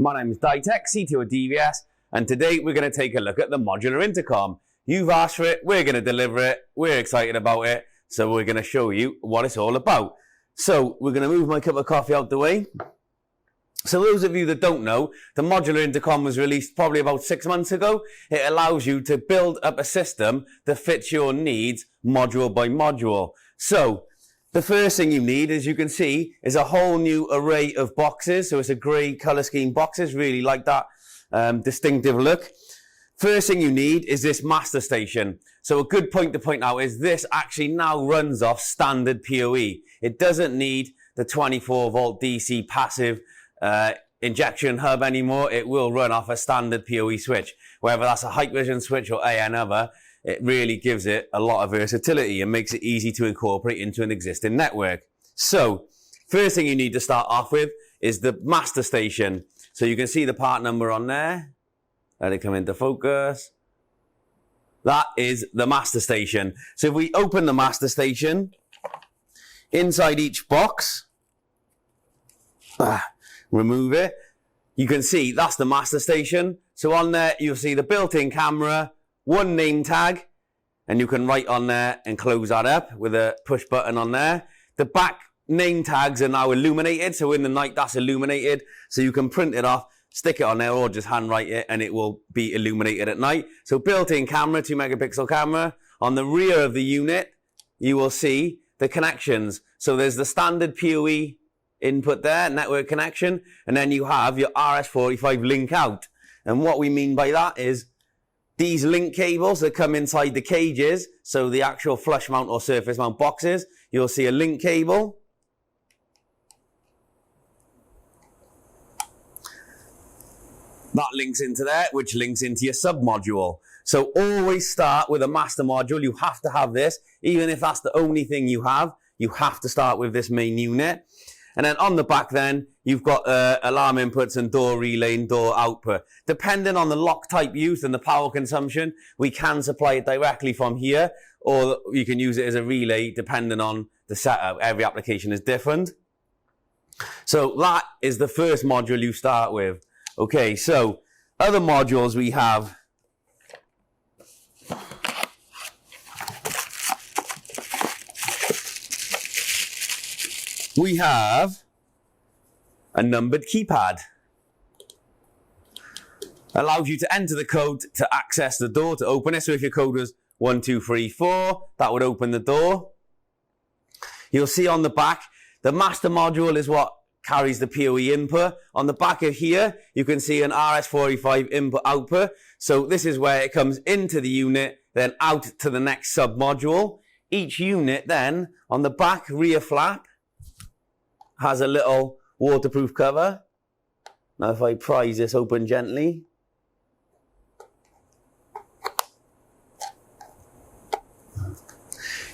My name is Ditech, CTO at DVS, and today we're going to take a look at the modular intercom. You've asked for it, we're going to deliver it, we're excited about it, so we're going to show you what it's all about. So we're going to move my cup of coffee out the way. So those of you that don't know, the modular intercom was released probably about 6 months ago. It allows you to build up a system that fits your needs module by module. So the first thing you need, as you can see, is a whole new array of boxes. So it's a grey colour scheme boxes, really like that distinctive look. First thing you need is this master station. So a good point to point out is this actually now runs off standard PoE. It doesn't need the 24 volt DC passive injection hub anymore. It will run off a standard PoE switch. Whether that's a Hikvision switch or another, it really gives it a lot of versatility and makes it easy to incorporate into an existing network. So first thing you need to start off with is the master station. So you can see the part number on there. Let it come into focus. That is the master station. So if we open the master station, inside each box, remove it, you can see that's the master station. So on there, you'll see the built-in camera, one name tag, and you can write on there and close that up with a push button on there. The back name tags are now illuminated, so in the night that's illuminated, so you can print it off, stick it on there, or just handwrite it and it will be illuminated at night. So built-in camera, 2 megapixel camera. On the rear of the unit, you will see the connections. So there's the standard PoE input there, network connection, and then you have your RS-485 link out. And what we mean by that is these link cables that come inside the cages, so the actual flush mount or surface mount boxes, you'll see a link cable. That links into there, which links into your sub-module. So always start with a master module. You have to have this. Even if that's the only thing you have to start with this main unit. And then on the back then, you've got alarm inputs and door relay and door output. Depending on the lock type used and the power consumption, we can supply it directly from here, or you can use it as a relay depending on the setup. Every application is different. So that is the first module you start with. Okay, so other modules we have. We have a numbered keypad. Allows you to enter the code to access the door, to open it. So if your code was 1, 2, 3, 4, that would open the door. You'll see on the back, the master module is what carries the PoE input. On the back of here, you can see an RS-485 input output. So this is where it comes into the unit, then out to the next sub module. Each unit then, on the back rear flap, has a little waterproof cover. Now if I prise this open gently,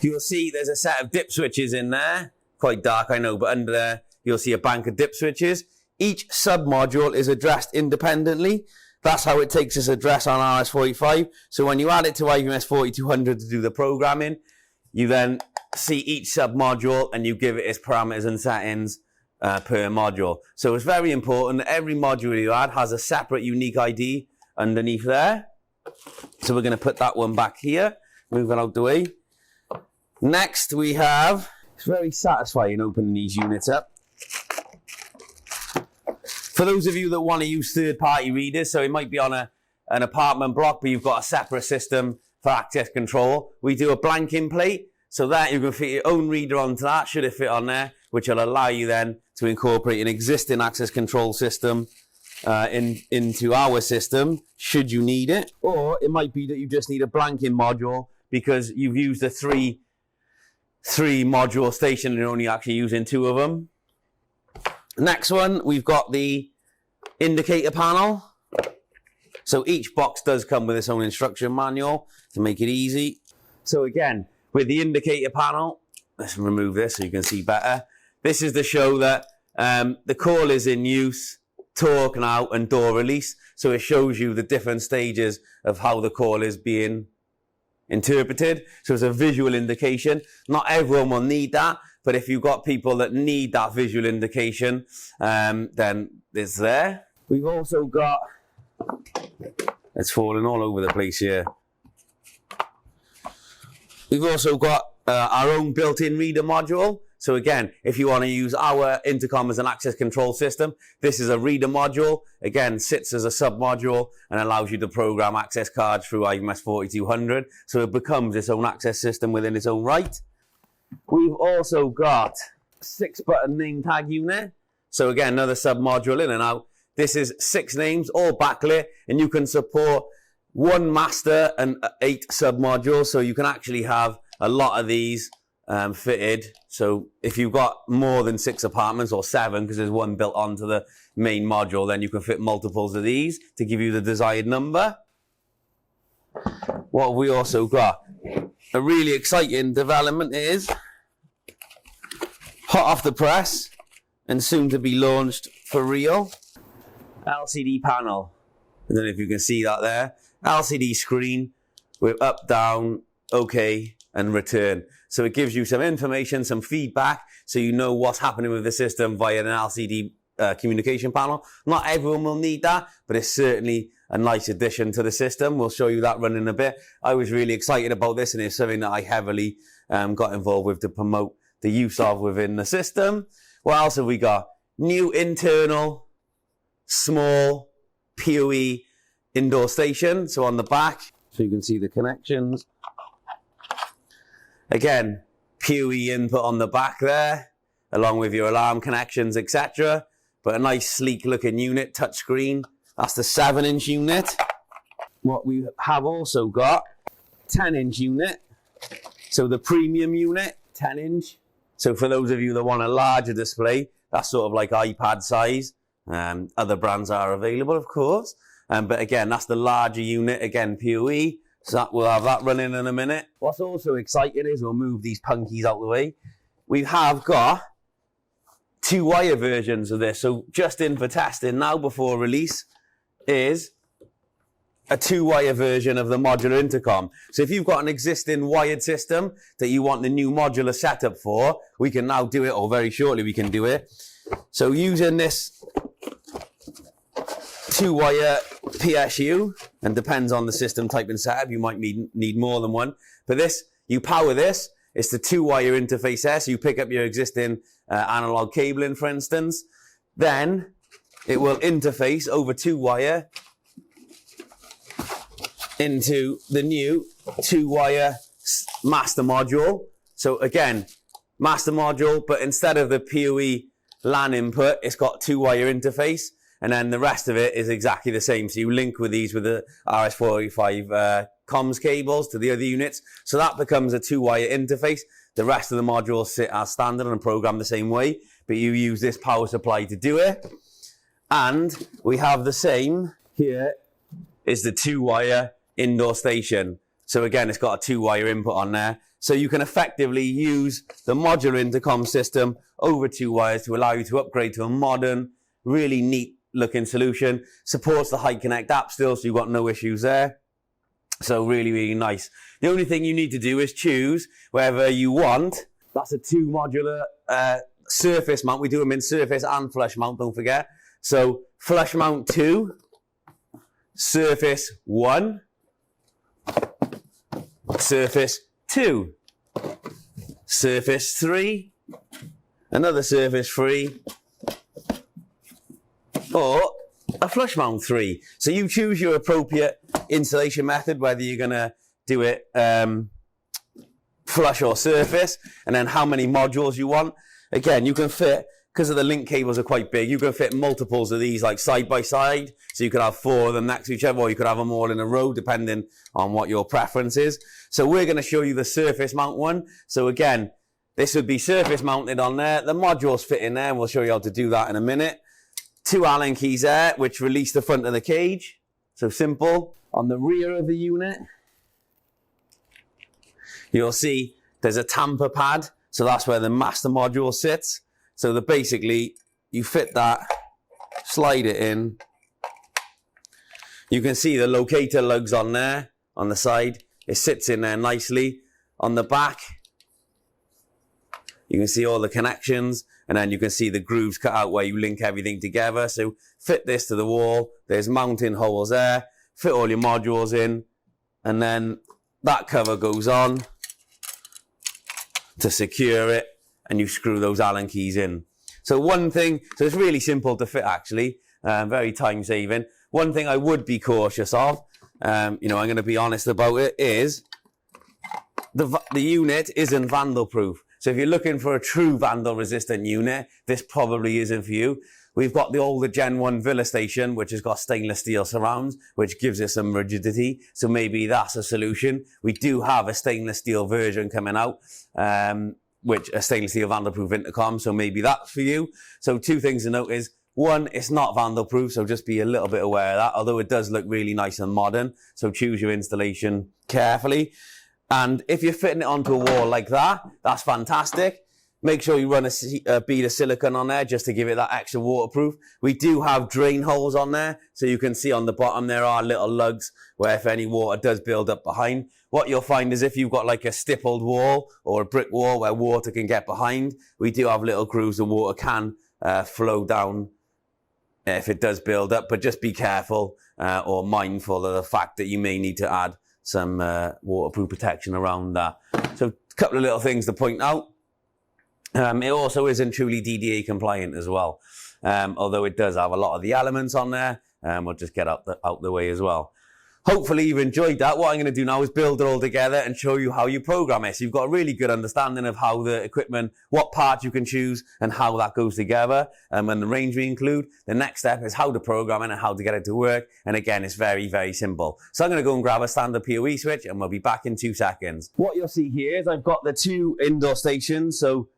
you'll see there's a set of dip switches in there. Quite dark, I know, but under there you'll see a bank of dip switches. Each sub-module is addressed independently. That's how it takes its address on RS-485. So when you add it to IVMS 4200 to do the programming, you then see each sub-module and you give it its parameters and settings per module. So it's very important that every module you add has a separate unique ID underneath there. So we're going to put that one back here, move it out the way. Next we have, it's very satisfying opening these units up. For those of you that want to use third-party readers, so it might be on an apartment block, but you've got a separate system for access control, we do a blanking plate. So that you can fit your own reader onto that, should it fit on there, which will allow you then to incorporate an existing access control system into our system, should you need it. Or it might be that you just need a blanking module because you've used a three module station and you're only actually using 2 of them. Next one, we've got the indicator panel. So each box does come with its own instruction manual to make it easy. So again, with the indicator panel, let's remove this so you can see better. This is to show that the call is in use, talk now, and door release. So it shows you the different stages of how the call is being interpreted. So it's a visual indication. Not everyone will need that, but if you've got people that need that visual indication, then it's there. We've also got, it's falling all over the place here. We've also got our own built-in reader module. So again, if you want to use our intercom as an access control system, this is a reader module. Again, sits as a sub-module and allows you to program access cards through IMS 4200. So it becomes its own access system within its own right. We've also got a 6-button name tag unit. So again, another sub-module in and out. This is 6 names, all backlit, and you can support 1 master and 8 sub-modules. So you can actually have a lot of these fitted. So if you've got more than 6 apartments, or 7, because there's one built onto the main module, then you can fit multiples of these to give you the desired number. What have we also got? A really exciting development is hot off the press and soon to be launched for real. LCD panel. I don't know if you can see that there. LCD screen with up, down, OK, and return. So it gives you some information, some feedback, so you know what's happening with the system via an LCD communication panel. Not everyone will need that, but it's certainly a nice addition to the system. We'll show you that running in a bit. I was really excited about this, and it's something that I heavily got involved with to promote the use of within the system. What else have we got? New internal, small PoE indoor station. So on the back, so you can see the connections. Again, PoE input on the back there, along with your alarm connections, etc. But a nice sleek looking unit, touchscreen. That's the 7-inch unit. What we have also got, 10-inch unit. So the premium unit, 10-inch. So for those of you that want a larger display, that's sort of like iPad size. Other brands are available, of course. But again, that's the larger unit, again, PoE. So we'll have that running in a minute. What's also exciting is, we'll move these punkies out of the way. We have got 2-wire versions of this. So just in for testing now before release is a 2-wire version of the modular intercom. So if you've got an existing wired system that you want the new modular setup for, we can now do it, or very shortly we can do it. So using this 2-wire PSU, and depends on the system type and setup, you might need more than one. But this, you power this, it's the 2-wire interface there, so you pick up your existing analog cabling, for instance. Then it will interface over 2-wire into the new 2-wire master module. So again, master module, but instead of the PoE LAN input, it's got 2-wire interface. And then the rest of it is exactly the same. So you link with these with the RS485 comms cables to the other units. So that becomes a 2-wire interface. The rest of the modules sit as standard and program the same way, but you use this power supply to do it. And we have the same here is the 2-wire indoor station. So again, it's got a 2-wire input on there. So you can effectively use the modular intercom system over 2 wires to allow you to upgrade to a modern, really neat looking solution. Supports the HiConnect app still, so you've got no issues there. So really, really nice. The only thing you need to do is choose wherever you want. That's a 2 modular surface mount. We do them in surface and flush mount, don't forget. So flush mount 2, surface 1, surface 2, surface 3, another surface 3, or a flush mount 3. So you choose your appropriate installation method, whether you're going to do it flush or surface, and then how many modules you want. Again, you can fit, because of the link cables are quite big, you can fit multiples of these like side by side. So you could have 4 of them next to each other, or you could have them all in a row, depending on what your preference is. So we're going to show you the surface mount one. So again, this would be surface mounted on there. The modules fit in there, and we'll show you how to do that in a minute. 2 Allen keys there, which release the front of the cage. So simple. On the rear of the unit, you'll see there's a tamper pad. So that's where the master module sits. So basically, you fit that, slide it in. You can see the locator lugs on there, on the side. It sits in there nicely. On the back, You can see all the connections, and then you can see the grooves cut out where you link everything together. So fit this to the wall. There's mounting holes there. Fit all your modules in, and then that cover goes on to secure it, and you screw those Allen keys in. So one thing, so it's really simple to fit actually, very time saving. One thing I would be cautious of, I'm going to be honest about it, is the unit isn't vandal proof. So if you're looking for a true vandal resistant unit, this probably isn't for you. We've got the older Gen 1 Villa station, which has got stainless steel surrounds, which gives it some rigidity. So maybe that's a solution. We do have a stainless steel version coming out, which a stainless steel vandal proof intercom. So maybe that's for you. So two things to note is, one, it's not vandal proof, so just be a little bit aware of that, although it does look really nice and modern. So choose your installation carefully. And if you're fitting it onto a wall like that, that's fantastic. Make sure you run a bead of silicone on there just to give it that extra waterproof. We do have drain holes on there, so you can see on the bottom there are little lugs where if any water does build up behind. What you'll find is if you've got like a stippled wall or a brick wall where water can get behind, we do have little grooves the water can flow down if it does build up, but just be careful or mindful of the fact that you may need to add some waterproof protection around that. So a couple of little things to point out. It also isn't truly DDA compliant as well, although it does have a lot of the elements on there. We'll just get out the way as well. Hopefully you've enjoyed that. What I'm going to do now is build it all together and show you how you program it. So you've got a really good understanding of how the equipment, what parts you can choose and how that goes together and the range we include. The next step is how to program it and how to get it to work. And again, it's very, very simple. So I'm going to go and grab a standard PoE switch and we'll be back in 2 seconds. What you'll see here is I've got the 2 indoor stations, so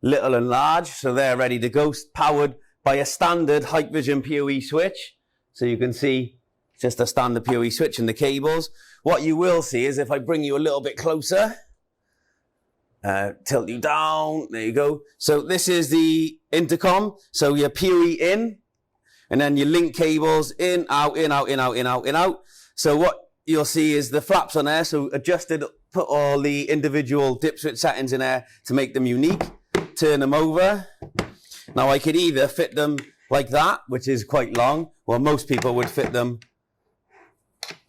little and large. So they're ready to go, powered by a standard Hikvision PoE switch. So you can see just a standard PoE switch and the cables. What you will see is if I bring you a little bit closer, tilt you down, there you go. So this is the intercom. So your PoE in, and then your link cables in, out, in, out, in, out, in, out, in, out. So what you'll see is the flaps on there. So adjusted, put all the individual dip switch settings in there to make them unique. Turn them over. Now I could either fit them like that, which is quite long. Well, most people would fit them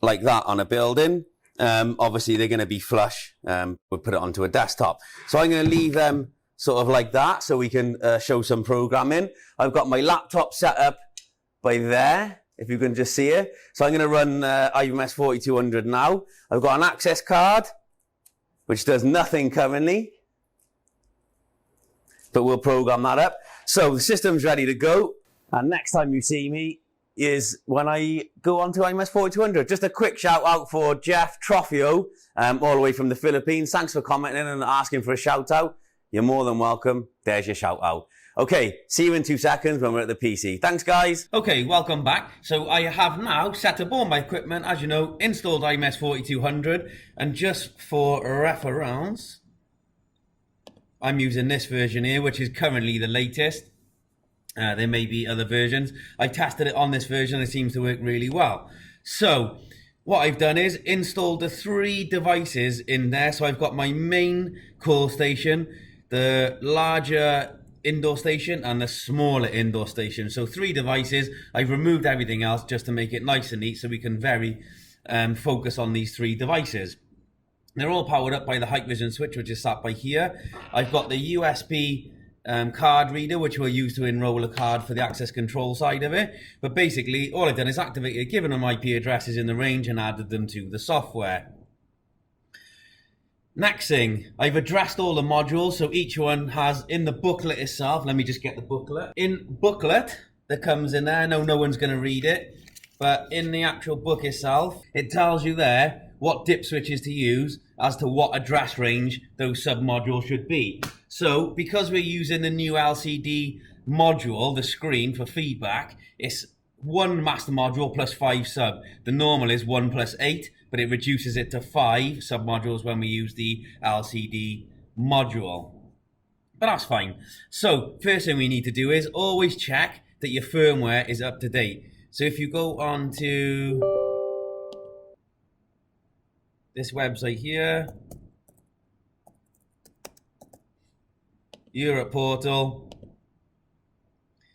like that on a building. Obviously they're going to be flush. We'll put it onto a desktop. So I'm going to leave them sort of like that so we can show some programming. I've got my laptop set up by there, if you can just see it. So I'm going to run IMS 4200 now. I've got an access card, which does nothing currently, but we'll program that up. So the system's ready to go. And next time you see me is when I go on to IMS 4200. Just a quick shout out for Jeff Trofio, all the way from the Philippines. Thanks for commenting and asking for a shout out. You're more than welcome. There's your shout out. Okay, see you in 2 seconds when we're at the PC. Thanks, guys. Okay, welcome back. So I have now set up all my equipment, as you know, installed IMS 4200, and just for reference, I'm using this version here, which is currently the latest. There may be other versions. I tested it on this version. It seems to work really well. So what I've done is installed the 3 devices in there. So I've got my main call station, the larger indoor station and the smaller indoor station. So 3 devices. I've removed everything else just to make it nice and neat so we can focus on these 3 devices. They're all powered up by the Hikvision switch, which is sat by here. I've got the USB card reader, which we'll use to enroll a card for the access control side of it. But basically, all I've done is activated, given them IP addresses in the range and added them to the software. Next thing, I've addressed all the modules, so each one has in the booklet itself. Let me just get the booklet. In booklet that comes in there, no one's going to read it, but in the actual book itself, it tells you there what dip switches to use as to what address range those sub-modules should be. So because we're using the new LCD module, the screen for feedback, it's 1 master module plus 5 sub. The normal is 1 plus 8, but it reduces it to 5 sub-modules when we use the LCD module. But that's fine. So first thing we need to do is always check that your firmware is up to date. So if you go on to this website here, Europe portal.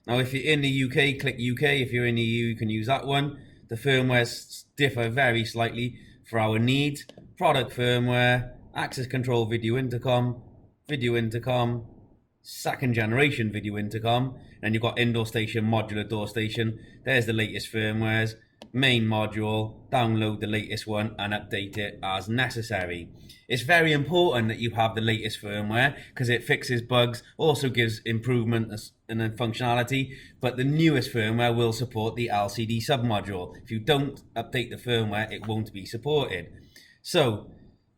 Now, if you're in the UK, click UK. If you're in the EU, you can use that one. The firmwares differ very slightly for our needs. Product firmware, access control video intercom, second generation video intercom, and you've got indoor station, modular door station. There's the latest firmwares. Main module, download the latest one and update it as necessary. It's very important that you have the latest firmware because it fixes bugs, also gives improvement in functionality, but the newest firmware will support the LCD submodule. If you don't update the firmware, it won't be supported. So,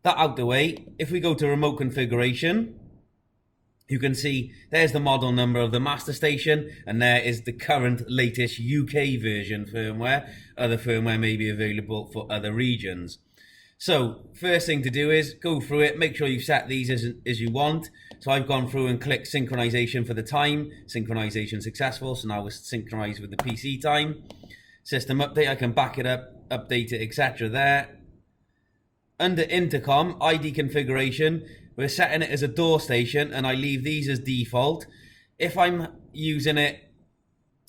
that out the way, if we go to remote configuration, you can see there's the model number of the master station, and there is the current latest UK version firmware. Other firmware may be available for other regions. So first thing to do is go through it, make sure you've set these as you want. So I've gone through and clicked synchronization for the time, synchronization successful. So now we're synchronized with the PC time. System update, I can back it up, update it, etc. there. Under intercom, ID configuration, we're setting it as a door station and I leave these as default. If I'm using it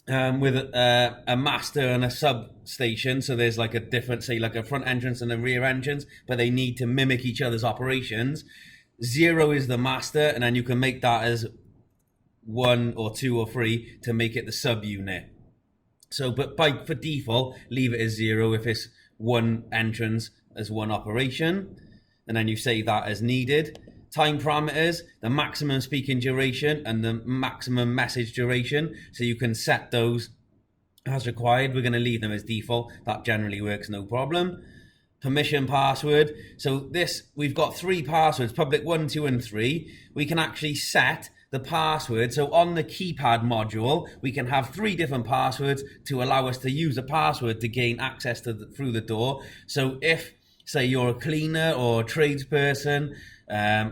with a master and a substation, so there's like a different, say like a front entrance and a rear entrance, but they need to mimic each other's operations, 0 is the master, and then you can make that as 1 or 2 or 3 to make it the subunit. So, but for default, leave it as 0 if it's one entrance as one operation, and then you save that as needed. Time parameters, the maximum speaking duration and the maximum message duration. So you can set those as required. We're going to leave them as default. That generally works, no problem. Permission password. So this, we've got 3 passwords, public 1, 2, and 3. We can actually set the password. So on the keypad module, we can have 3 different passwords to allow us to use a password to gain access to through the door. So if, say, you're a cleaner or a tradesperson,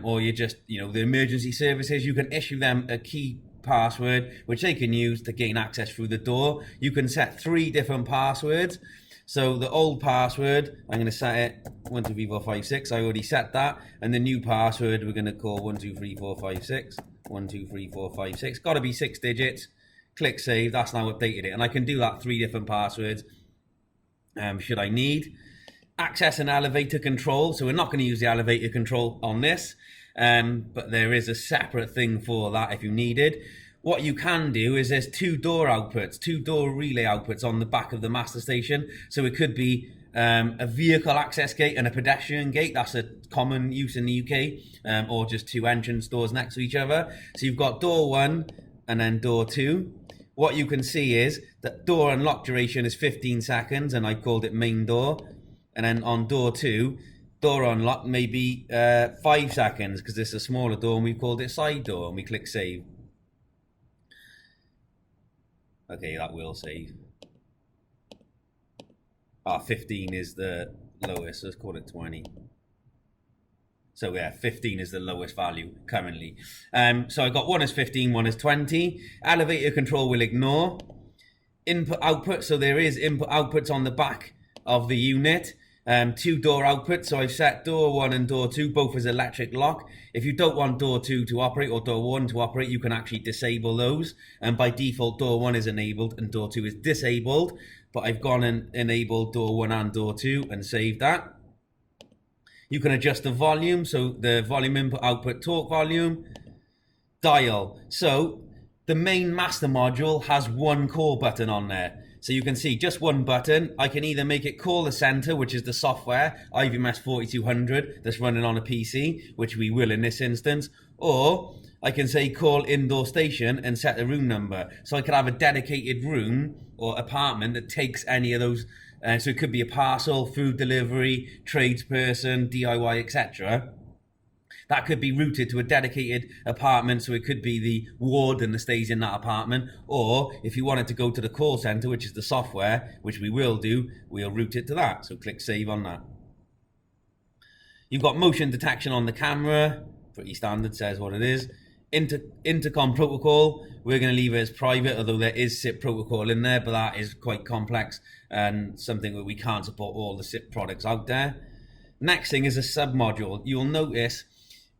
or you're just, the emergency services, you can issue them a key password, which they can use to gain access through the door. You can set 3 different passwords. So the old password, I'm going to set it 1, 2, 3, 4, 5, 6. I already set that. And the new password, we're going to call 1, 2, 3, 4, 5, 6. 1, 2, 3, 4, 5, 6. Got to be 6 digits. Click save. That's now updated it. And I can do that 3 different passwords should I need. Access and elevator control. So we're not going to use the elevator control on this, but there is a separate thing for that if you need it. What you can do is there's 2 door outputs, 2 door relay outputs on the back of the master station. So it could be a vehicle access gate and a pedestrian gate. That's a common use in the UK, or just 2 entrance doors next to each other. So you've got door 1 and then door 2. What you can see is that door unlock duration is 15 seconds, and I called it main door. And then on door 2, door unlock may be 5 seconds because it's a smaller door and we called it side door, and we click save. Okay, that will save. 15 is the lowest, let's call it 20. So yeah, 15 is the lowest value currently. So I got one is 15, one is 20. Elevator control will ignore. Input output, so there is input outputs on the back of the unit. 2 door outputs, so I've set door 1 and door 2 both as electric lock. If you don't want door 2 to operate or door 1 to operate, you can actually disable those, and by default door 1 is enabled and door 2 is disabled, but I've gone and enabled door 1 and door 2 and saved that. You can adjust the volume, so the volume input output torque volume. Dial, so the main master module has 1 call button on there. So you can see just 1 button. I can either make it call the center, which is the software, IVMS 4200, that's running on a PC, which we will in this instance, or I can say call indoor station and set a room number. So I could have a dedicated room or apartment that takes any of those. So it could be a parcel, food delivery, tradesperson, DIY, etc. That could be routed to a dedicated apartment, so it could be the warden that stays in that apartment, or if you wanted to go to the call center, which is the software, which we will do, we'll route it to that. So click save on that. You've got motion detection on the camera, pretty standard, says what it is. Intercom protocol, we're going to leave it as private, although there is SIP protocol in there, but that is quite complex and something that we can't support all the SIP products out there. Next thing is a submodule. You'll notice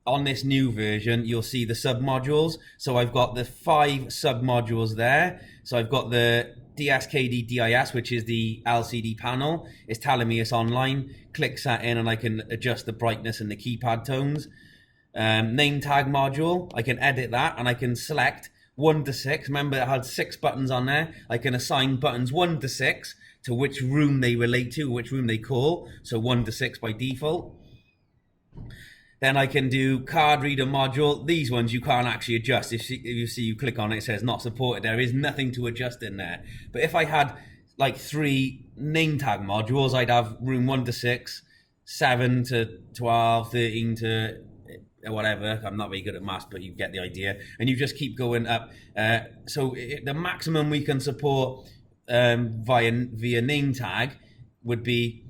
on this new version, you'll see the sub-modules. So I've got the 5 sub-modules there. So I've got the DSKD DIS, which is the LCD panel. It's telling me it's online. Click setting and I can adjust the brightness and the keypad tones. Name tag module, I can edit that and I can select 1 to 6. Remember, it had 6 buttons on there. I can assign buttons 1 to 6 to which room they relate to, which room they call. So 1 to 6 by default. Then I can do card reader module. These ones you can't actually adjust. If you click on it, it says not supported. There is nothing to adjust in there. But if I had like 3 name tag modules, I'd have room 1 to 6, 7 to 12, 13 to whatever. I'm not very good at maths, but you get the idea. And you just keep going up. So the maximum we can support via name tag would be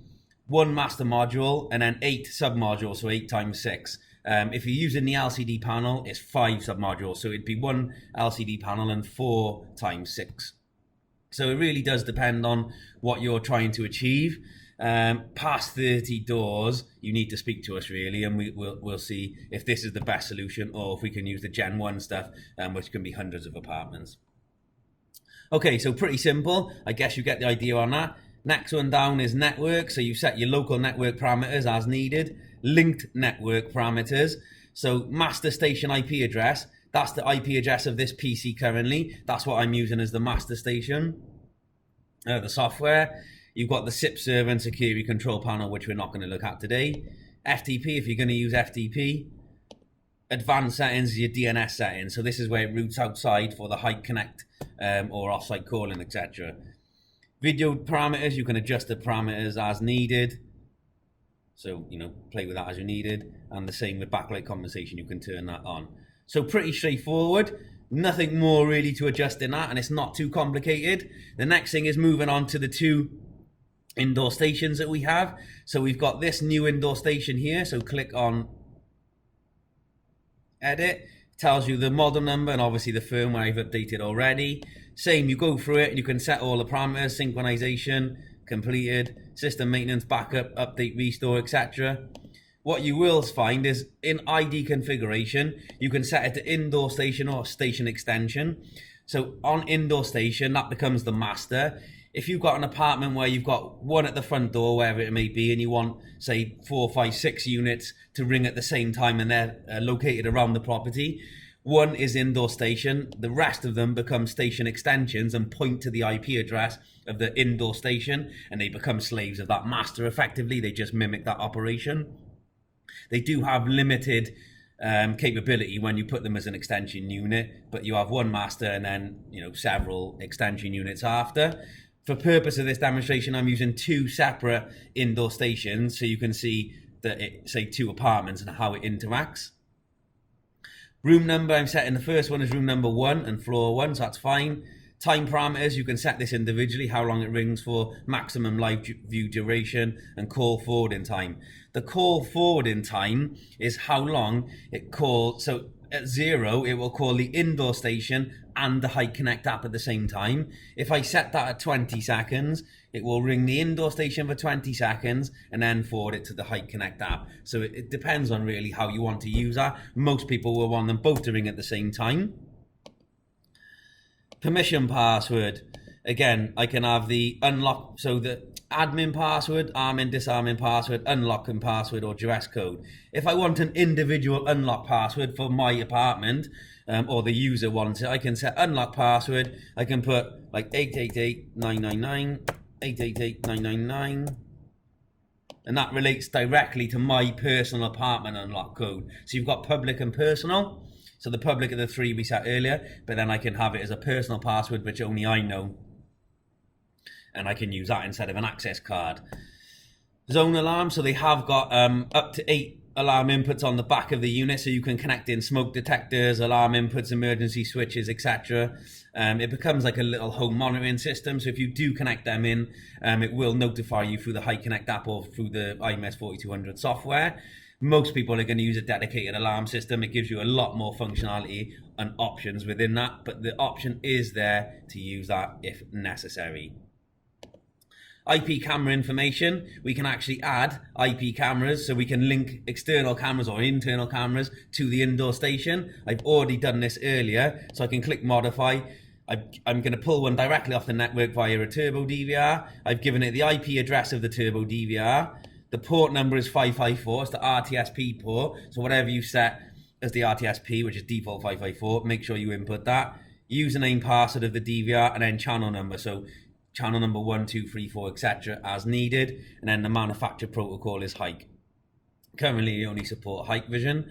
1 master module and then 8 sub-modules, so 8 times 6. If you're using the LCD panel, it's 5 sub-modules, so it'd be 1 LCD panel and 4 times 6. So it really does depend on what you're trying to achieve. Past 30 doors, you need to speak to us really, and we'll see if this is the best solution or if we can use the Gen 1 stuff, which can be hundreds of apartments. Okay, so pretty simple. I guess you get the idea on that. Next one down is network. So you set your local network parameters as needed. Linked network parameters. So master station IP address. That's the IP address of this PC currently. That's what I'm using as the master station. The software. You've got the SIP server and security control panel, which we're not going to look at today. FTP, if you're going to use FTP. Advanced settings, your DNS settings. So this is where it routes outside for the high connect or offsite calling, etc. Video parameters, you can adjust the parameters as needed. So, play with that as you needed. And the same with backlight compensation, you can turn that on. So pretty straightforward. Nothing more really to adjust in that, and it's not too complicated. The next thing is moving on to the 2 indoor stations that we have. So we've got this new indoor station here. So click on edit. Tells you the model number and obviously the firmware I've updated already. Same, you go through it, you can set all the parameters, synchronization, completed, system maintenance, backup, update, restore, etc. What you will find is in ID configuration, you can set it to indoor station or station extension. So on indoor station, that becomes the master. If you've got an apartment where you've got one at the front door, wherever it may be, and you want, say, 4, 5, 6 units to ring at the same time and they're located around the property, one is indoor station. The rest of them become station extensions and point to the IP address of the indoor station, and they become slaves of that master effectively. They just mimic that operation. They do have limited capability when you put them as an extension unit, but you have one master and then several extension units after. For purpose of this demonstration, I'm using 2 separate indoor stations so you can see that it, say, 2 apartments and how it interacts. Room number, I'm setting the first one as room number 1 and floor 1, so that's fine. Time parameters, you can set this individually, how long it rings for, maximum live view duration, and call forwarding time. The call forwarding time is how long it calls. So at 0, it will call the indoor station and the High Connect app at the same time. If I set that at 20 seconds, it will ring the indoor station for 20 seconds and then forward it to the High Connect app. So it depends on really how you want to use that. Most people will want them both to ring at the same time. Permission password. Again, I can have the unlock, so the admin password, arming, disarming password, unlocking password, or dress code. If I want an individual unlock password for my apartment, or the user wants it, I can set unlock password. I can put like 888-999, 888-999, and that relates directly to my personal apartment unlock code. So you've got public and personal. So the public are the 3 we set earlier, but then I can have it as a personal password, which only I know. And I can use that instead of an access card. Zone alarm, so they have got up to 8 alarm inputs on the back of the unit, so you can connect in smoke detectors, alarm inputs, emergency switches, etc. It becomes like a little home monitoring system, so if you do connect them in, it will notify you through the High Connect app or through the IMS 4200 software. Most people are going to use a dedicated alarm system. It gives you a lot more functionality and options within that, but the option is there to use that if necessary. IP camera information, we can actually add IP cameras, so we can link external cameras or internal cameras to the indoor station. I've already done this earlier, so I can click modify. I'm going to pull one directly off the network via a turbo DVR. I've given it the IP address of the turbo DVR. The port number is 554, it's the RTSP port, so whatever you set as the RTSP, which is default 554, make sure you input that. Username, password of the DVR, and then channel number, so channel number 1, 2, 3, 4, etc. as needed, and then the manufacturer protocol is Hike. Currently, you only support Hikvision.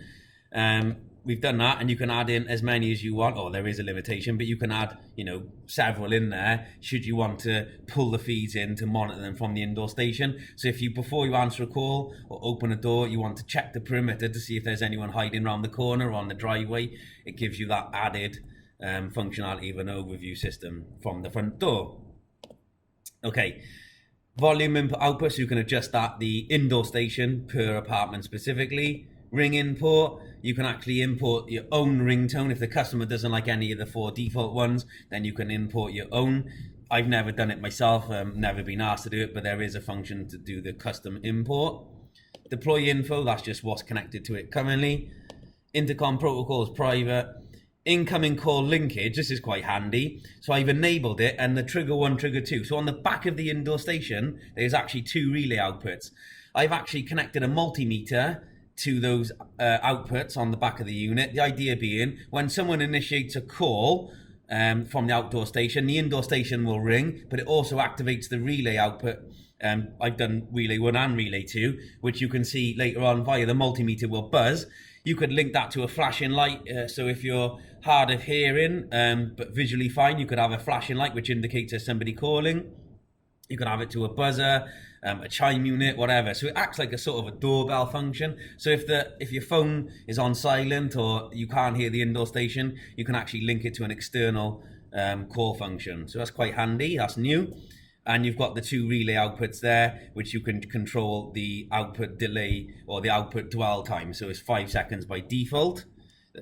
We've done that, and you can add in as many as you want, or there is a limitation, but you can add, several in there should you want to pull the feeds in to monitor them from the indoor station. So if before you answer a call or open a door, you want to check the perimeter to see if there's anyone hiding around the corner or on the driveway, it gives you that added functionality of an overview system from the front door. Okay, volume input output, so you can adjust that, the indoor station per apartment specifically. Ring import, you can actually import your own ringtone. If the customer doesn't like any of the 4 default ones, then you can import your own. I've never done it myself, never been asked to do it, but there is a function to do the custom import. Deploy info, that's just what's connected to it currently. Intercom protocol is private. Incoming call linkage, this is quite handy. So I've enabled it, and the trigger 1, trigger 2. So on the back of the indoor station, there's actually 2 relay outputs. I've actually connected a multimeter to those outputs on the back of the unit. The idea being, when someone initiates a call from the outdoor station, the indoor station will ring, but it also activates the relay output. I've done relay 1 and relay 2, which you can see later on via the multimeter will buzz. You could link that to a flashing light, so if you're hard of hearing but visually fine, you could have a flashing light which indicates there's somebody calling. You could have it to a buzzer, a chime unit, whatever. So it acts like a sort of a doorbell function. So if your phone is on silent or you can't hear the indoor station, you can actually link it to an external call function. So that's quite handy, that's new. And you've got the 2 relay outputs there, which you can control the output delay or the output dwell time. So it's 5 seconds by default.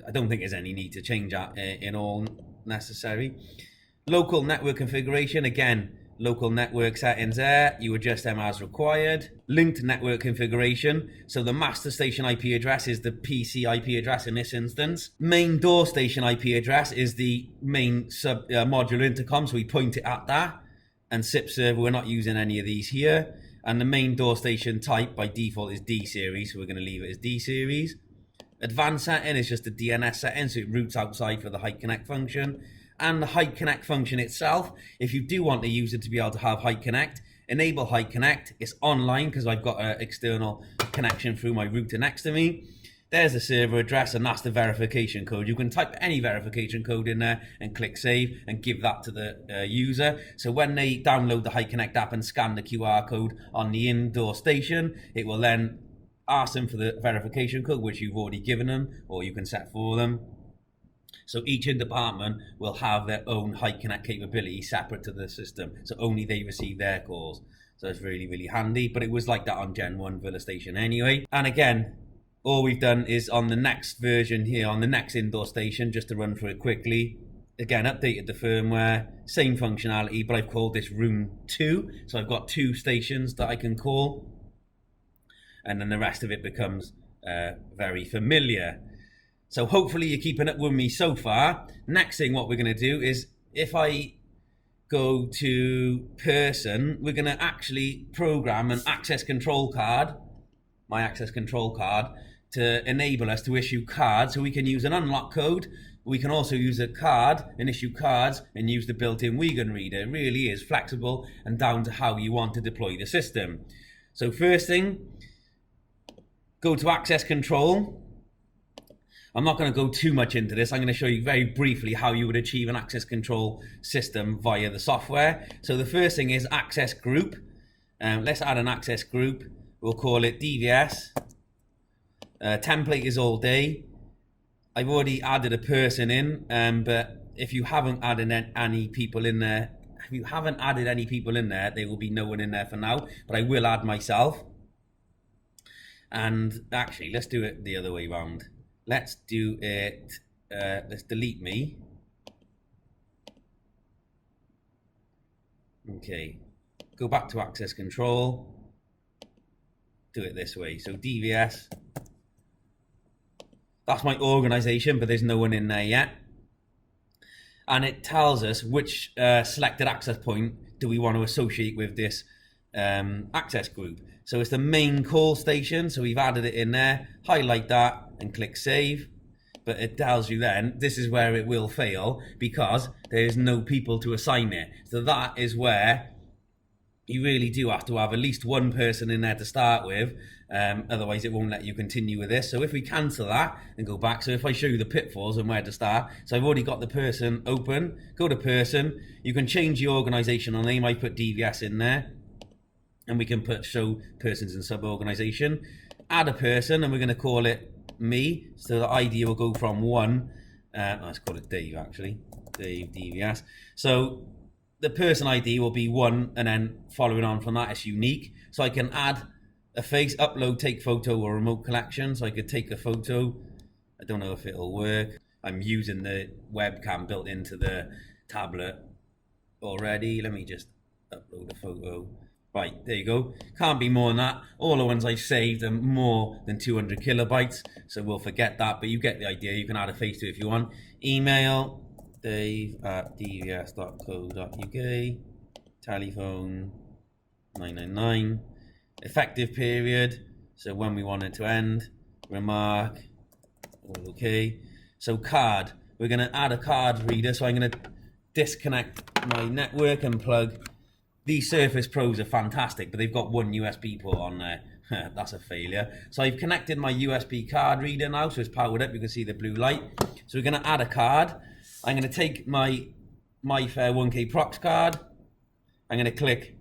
I don't think there's any need to change that in all necessary. Local network configuration, again, local network settings there, you adjust them as required. Linked network configuration, so the master station IP address is the PC IP address in this instance. Main door station IP address is the main modular intercom, so we point it at that. And SIP server, we're not using any of these here. And the main door station type by default is D series, so we're going to leave it as D series. Advanced setting is just a DNS setting, so it routes outside for the Hike Connect function. And the Hike Connect function itself, if you do want the user to be able to have Hike Connect, enable Hike Connect. It's online because I've got an external connection through my router next to me. There's the server address, and that's the verification code. You can type any verification code in there and click save and give that to the user. So when they download the Hike Connect app and scan the QR code on the indoor station, it will then ask them for the verification code, which you've already given them or you can set for them. So each department will have their own Hike Connect capability separate to the system. So only they receive their calls. So it's really, really handy. But it was like that on Gen 1 Villa Station anyway. And again, all we've done is on the next version here, on the next indoor station, just to run through it quickly. Again, updated the firmware, same functionality, but I've called this room 2. So I've got 2 stations that I can call. And then the rest of it becomes very familiar. So hopefully you're keeping up with me so far. Next thing what we're going to do is, if I go to person, we're going to actually program an access control card, my access control card, to enable us to issue cards. So we can use an unlock code. We can also use a card and issue cards and use the built-in Wigan reader. It really is flexible and down to how you want to deploy the system. So first thing, go to access control. I'm not going to go too much into this. I'm going to show you very briefly how you would achieve an access control system via the software. So the first thing is access group. Let's add an access group. We'll call it DVS. Template is all day. I've already added a person in, but if you haven't added any people in there, there will be no one in there for now, but I will add myself. And actually, let's do it the other way around. Let's do it, let's delete me. Okay. go back to access control, do it this way. So DVS, that's my organization, but there's no one in there yet. And it tells us which selected access point do we want to associate with this access group. So it's the main call station. So we've added it in there, highlight that and click save. But it tells you then, this is where it will fail because there's no people to assign it. So that is where you really do have to have at least one person in there to start with. Otherwise it won't let you continue with this. So if we cancel that and go back, so if I show you the pitfalls and where to start, so I've already got the person open, go to person, you can change the organizational name. I put DVS in there and we can put show persons and sub-organization, add a person and we're going to call it me. So the ID will go from 1, let's call it Dave actually, Dave DVS. So the person ID will be 1 and then following on from that it's unique. So I can add a face, upload, take photo or remote collection. So I could take a photo. I don't know if it'll work. I'm using the webcam built into the tablet already. Let me just upload a photo. Right, there you go. Can't be more than that. All the ones I've saved are more than 200 kilobytes. So we'll forget that, but you get the idea. You can add a face to it if you want. Email, dave@dvs.co.uk. Telephone, 999. Effective period, so when we want it to end. Remark, all okay. So card, we're going to add a card reader. So I'm going to disconnect my network and plug. These Surface Pros are fantastic, but they've got one USB port on there. That's a failure. So I've connected my USB card reader now, so it's powered up. You can see the blue light. So we're going to add a card. I'm going to take my MyFair 1K Prox card. I'm going to click,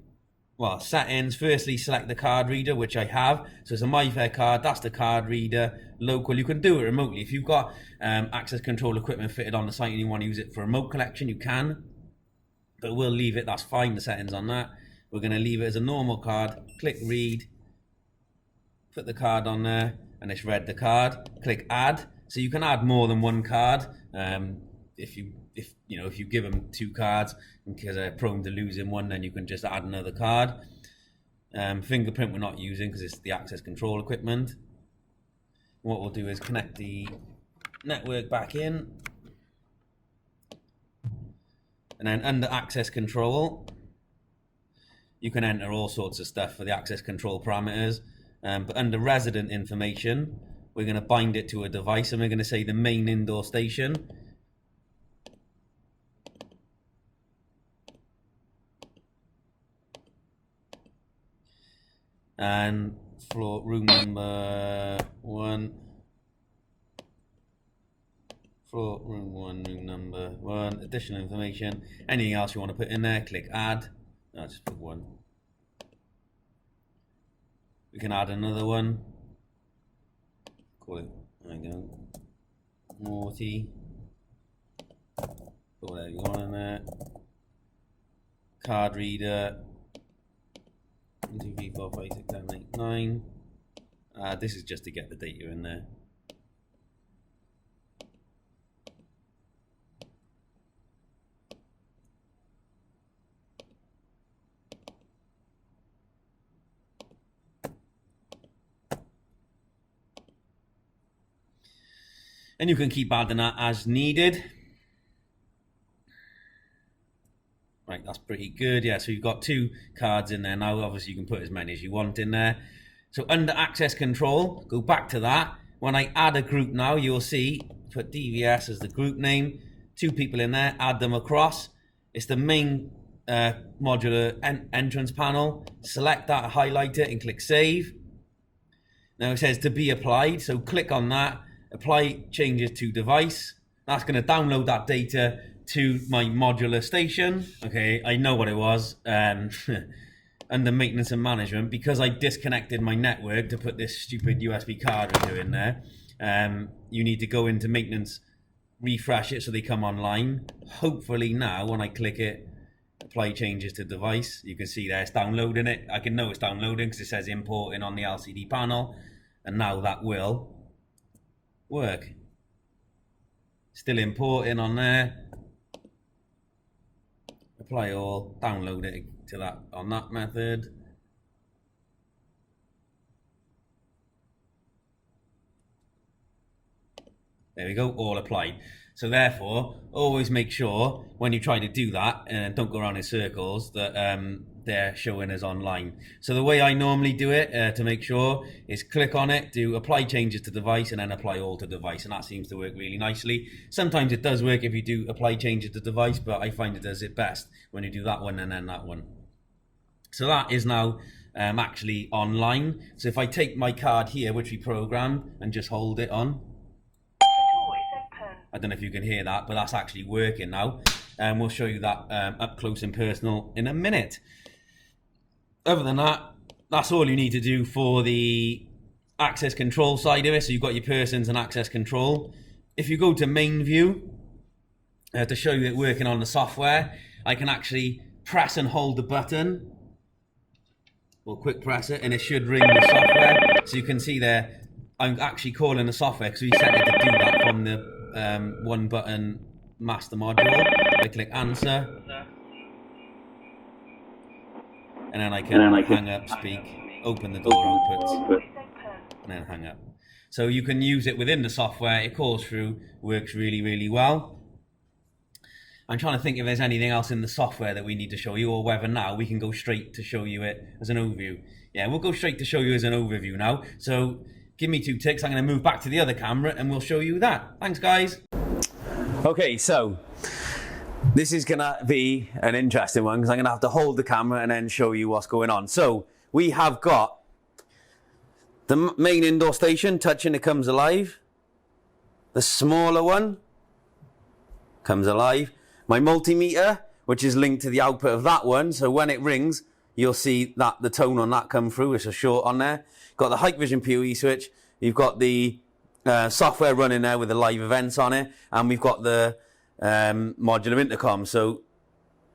well, settings. Firstly, select the card reader, which I have. So it's a MyFair card. That's the card reader. Local. You can do it remotely. If you've got access control equipment fitted on the site and you want to use it for remote collection, you can. But we'll leave it. That's fine, the settings on that. We're going to leave it as a normal card. Click read. Put the card on there. And it's read the card. Click add. So you can add more than one card. If you give them 2 cards, because they're prone to losing one, then you can just add another card. Fingerprint we're not using because it's the access control equipment. What we'll do is connect the network back in, and then under access control you can enter all sorts of stuff for the access control parameters, but under resident information we're going to bind it to a device and we're going to say the main indoor station. And floor room number 1, floor room 1, room number 1, additional information, anything else you want to put in there, click add. I'll just put 1. We can add another one, call it, there you go, Morty, put whatever you want in there, card reader, 1, 2, 3, 4, 5, 6, 7, 8, 9. This is just to get the data in there. And you can keep adding that as needed. Right, that's pretty good. Yeah, so you've got 2 cards in there now. Obviously, you can put as many as you want in there. So under access control, go back to that. When I add a group now, you'll see, put DVS as the group name. 2 people in there, add them across. It's the main modular entrance panel. Select that, highlight it, and click save. Now it says to be applied, so click on that. Apply changes to device. That's going to download that data to my modular station. Okay, I know what it was. Under maintenance and management, because I disconnected my network to put this stupid USB card reader in there. You need to go into maintenance, refresh it so they come online. Hopefully now when I click it, apply changes to device, you can see there it's downloading it. I can know it's downloading because it says importing on the LCD panel, and now that will work. Still importing on there. Apply all, download it to that on that method. There we go, all applied. So therefore, always make sure when you try to do that, and don't go around in circles, that they're showing us online. So the way I normally do it to make sure is click on it, do apply changes to device, and then apply all to device, and that seems to work really nicely. Sometimes it does work if you do apply changes to device, but I find it does it best when you do that one and then that one. So that is now actually online. So if I take my card here, which we programmed, and just hold it on, I don't know if you can hear that, but that's actually working now. And we'll show you that up close and personal in a minute. Other than that, that's all you need to do for the access control side of it. So you've got your persons and access control. If you go to main view, to show you it working on the software, I can actually press and hold the button. We'll quick press it and it should ring the software. So you can see there, I'm actually calling the software because we set it to do that from the one button master module. I click answer, and then I can hang up, speak, open the door outputs, and then hang up. So you can use it within the software. It calls through, works really, really well. I'm trying to think if there's anything else in the software that we need to show you, or whether now we can go straight to show you it as an overview. Yeah, we'll go straight to show you as an overview now. So give me 2 ticks. I'm going to move back to the other camera and we'll show you that. Thanks, guys. Okay, so this is going to be an interesting one because I'm going to have to hold the camera and then show you what's going on. So we have got the main indoor station, touching it comes alive. The smaller one comes alive. My multimeter, which is linked to the output of that one. So when it rings, you'll see that the tone on that come through. It's a short on there. Got the Hikvision PoE switch. You've got the software running there with the live events on it. And we've got the modular intercom. So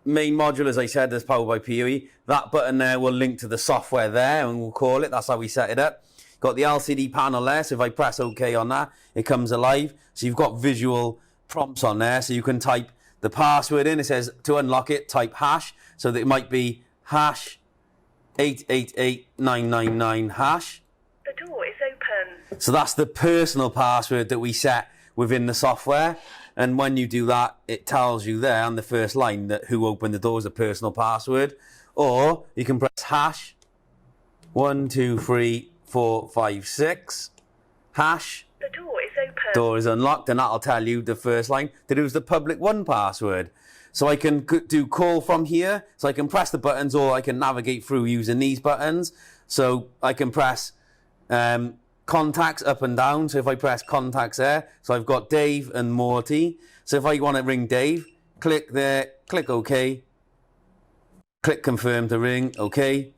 main module, as I said, is powered by PoE. That button there will link to the software there, and we'll call it. That's how we set it up. Got the LCD panel there. So if I press OK on that, it comes alive. So you've got visual prompts on there. So you can type the password in. It says to unlock it, type hash. So that it might be hash 888999 hash. The door is open. So that's the personal password that we set within the software. And when you do that, it tells you there on the first line that who opened the door is a personal password. Or you can press hash 123456 hash. The door is open. Door is unlocked, and that'll tell you the first line that it was the public one password. So I can do call from here. So I can press the buttons, or I can navigate through using these buttons. So I can press contacts up and down. So if I press contacts there, so I've got Dave and Morty. So if I want to ring Dave, click there, click OK. Click confirm to ring, OK.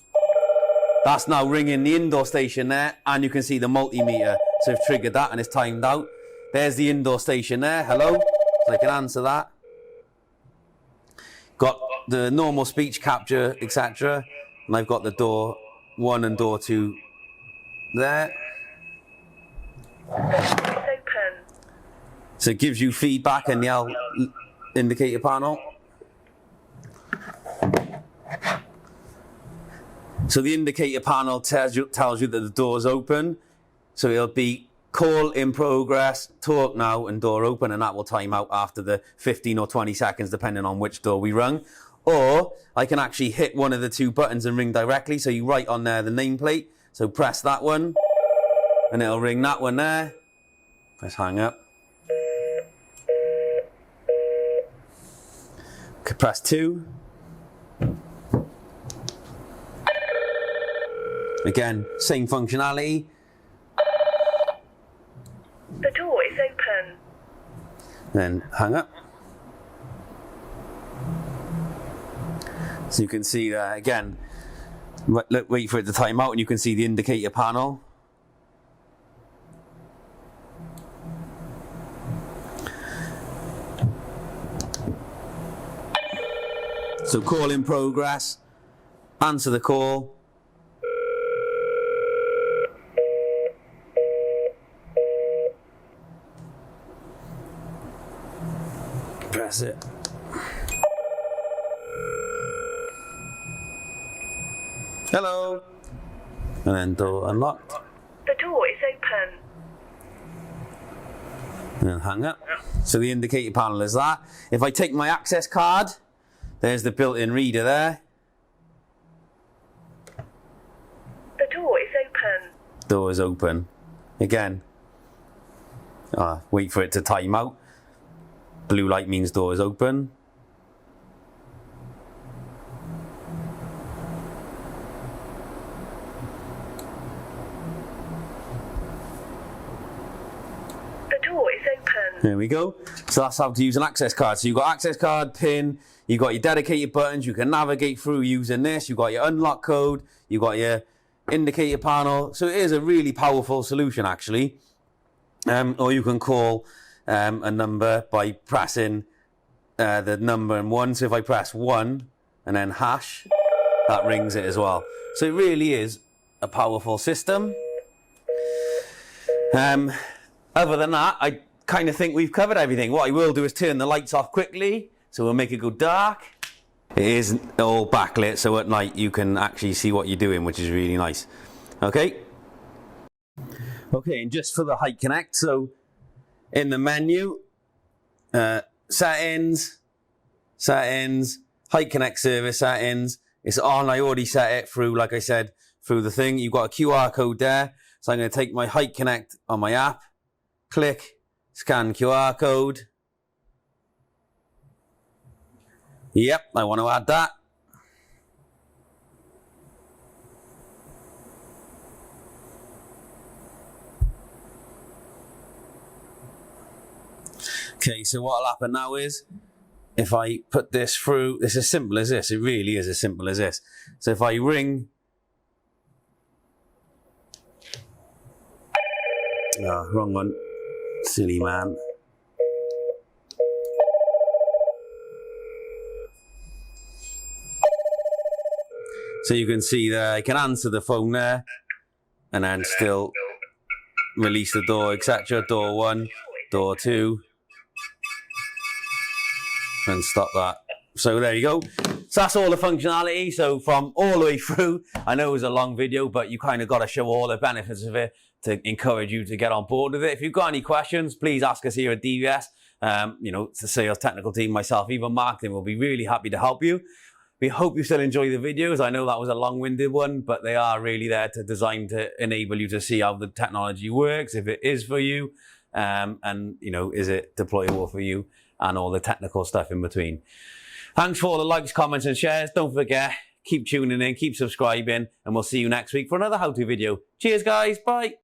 That's now ringing the indoor station there, and you can see the multimeter. So I've triggered that and it's timed out. There's the indoor station there, hello. So I can answer that. Got the normal speech capture, etc. And I've got the door 1 and door 2 there. It's open. So it gives you feedback in the indicator panel. So the indicator panel tells you that the door's open. So it'll be call in progress, talk now, and door open, and that will time out after the 15 or 20 seconds, depending on which door we rung. Or I can actually hit one of the 2 buttons and ring directly. So you write on there the nameplate. So press that one, and it'll ring that one there. Press hang up. Okay, press 2. Again, same functionality. The door is open. Then hang up. So you can see again, wait for it to time out, and you can see the indicator panel. So call in progress, answer the call. Press it. Hello. And then door unlocked. The door is open. And then hang up. So the indicator panel is that. If I take my access card, there's the built-in reader there. The door is open. Door is open. Again. Wait for it to time out. Blue light means door is open. The door is open. There we go. So that's how to use an access card. So you've got access card, PIN, you've got your dedicated buttons, you can navigate through using this, you've got your unlock code, you've got your indicator panel. So it is a really powerful solution actually. Or you can call a number by pressing the number and 1. So if I press 1 and then hash, that rings it as well. So it really is a powerful system. Other than that, I kind of think we've covered everything. What I will do is turn the lights off quickly, so we'll make it go dark. It is all backlit, so at night you can actually see what you're doing, which is really nice. Okay. Okay, and just for the Hike Connect, so in the menu, settings, Hike Connect service settings, it's on. I already set it through, like I said, through the thing. You've got a QR code there, so I'm going to take my Hike Connect on my app, click, scan QR code. Yep, I want to add that. Okay, so what'll happen now is, if I put this through, it's as simple as this. It really is as simple as this. So if I ring, wrong one, silly man. So you can see there, I can answer the phone there, and then still release the door, etc. Door 1, door 2. And stop that. So there you go. So that's all the functionality. So from all the way through, I know it was a long video, but you kind of got to show all the benefits of it to encourage you to get on board with it. If you've got any questions, please ask us here at DVS. The sales technical team, myself, even marketing will be really happy to help you. We hope you still enjoy the videos. I know that was a long-winded one, but they are really there to design to enable you to see how the technology works, if it is for you, is it deployable for you, and all the technical stuff in between. Thanks for all the likes, comments, and shares. Don't forget, keep tuning in, keep subscribing, and we'll see you next week for another how-to video. Cheers, guys. Bye.